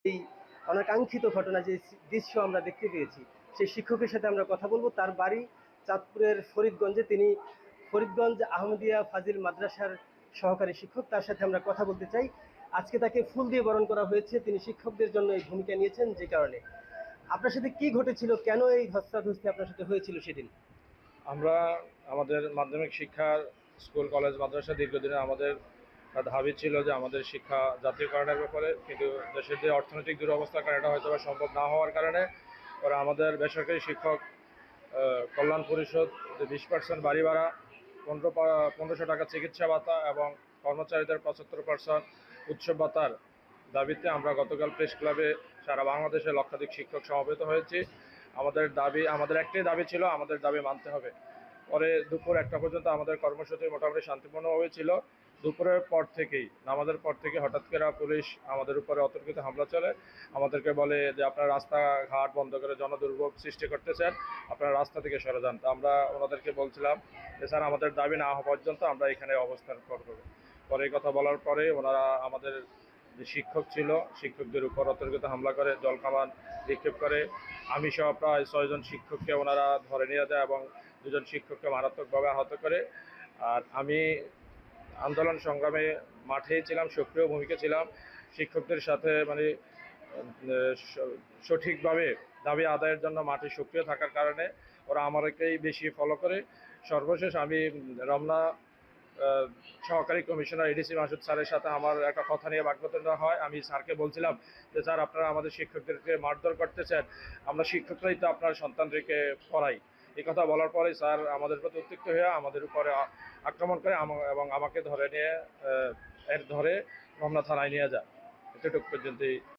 এই অনাকাঙ্ক্ষিত ঘটনা যে দৃশ্য আমরা দেখতে পেয়েছি, সেই শিক্ষকের সাথে আমরা কথা বলবো। তার বাড়ি চাঁদপুরের ফরিদগঞ্জে, তিনি ফরিদগঞ্জ আহমদিয়া ফাজিল মাদ্রাসার সহকারী শিক্ষক। তার সাথে আমরা কথা বলতে চাই। আজকে তাকে ফুল দিয়ে বরণ করা হয়েছে, তিনি শিক্ষকদের জন্য এই ভূমিকা নিয়েছেন। যে কারণে আপনার সাথে কি ঘটেছিল, কেন এই ধস্তাধস্তি আপনার সাথে হয়েছিল সেদিন? আমরা আমাদের মাধ্যমিক শিক্ষার স্কুল কলেজ মাদ্রাসা দীর্ঘদিনে আমাদের দাবি ছিল যে আমাদের শিক্ষা জাতীয়করণের ব্যাপারে, কিন্তু দেশের যে অর্থনৈতিক দুরবস্থার কারণে এটা হয়তো সম্ভব না হওয়ার কারণে ওরা আমাদের বেসরকারি শিক্ষক কল্যাণ পরিষদ যে 20% বাড়ি ভাড়া, 1500 টাকা চিকিৎসা ভাতা এবং কর্মচারীদের 75% উৎসব ভাতার দাবিতে আমরা গতকাল প্রেস ক্লাবে সারা বাংলাদেশে লক্ষাধিক শিক্ষক সমবেত হয়েছি। আমাদের একটাই দাবি ছিল, আমাদের দাবি মানতে হবে। পরে দুপুর 1টা পর্যন্ত আমাদের কর্মসূচি মোটামুটি শান্তিপূর্ণভাবে ছিল। দুপুরের পর থেকেই, নামাজের পর থেকে হঠাৎ করে পুলিশ আমাদের উপরে অতর্কিত হামলা চলে। আমাদেরকে বলে যে আপনারা রাস্তাঘাট বন্ধ করে জনদুর্ভোগ সৃষ্টি করতেছেন, আপনারা রাস্তা থেকে সরে যান। তো আমরা ওনাদেরকে বলছিলাম যে স্যার, আমাদের দাবি না হওয়া পর্যন্ত আমরা এখানে অবস্থান করব। পরে এই কথা বলার পরে ওনারা আমাদের যে শিক্ষক ছিল, শিক্ষকদের উপর অতর্কিত হামলা করে, জলকামান নিক্ষেপ করে। আমি সহ প্রায় 6জন শিক্ষককে ওনারা ধরে নিয়ে যায় এবং 2জন শিক্ষককে মারাত্মকভাবে আহত করে। আর আমি আন্দোলন সংগ্রামে মাঠেই ছিলাম, সক্রিয় ভূমিকা ছিলাম শিক্ষকদের সাথে, মানে সঠিকভাবে দাবি আদায়ের জন্য মাঠে সক্রিয় থাকার কারণে ওরা আমাকেই বেশি ফলো করে। সর্বশেষ আমি রমনা সহকারী কমিশনার এডিসি মাসুদ স্যারের সাথে আমার একটা কথা নিয়ে বাকবিতণ্ডা হয়। আমি স্যারকে বলছিলাম যে স্যার, আপনারা আমাদের শিক্ষকদেরকে মারধর করতেছেন, আমরা শিক্ষকরাই তো আপনার সন্তানদেরকে পড়াই। এই কথা বলার পরে স্যার আমাদের প্রতি উত্ত্যক্ত হয়ে আমাদের উপরে আক্রমণ করে এবং আমাকে ধরে নিয়ে ধরে রমনা থানায় নিয়ে যায়। এতটুকু পর্যন্তই।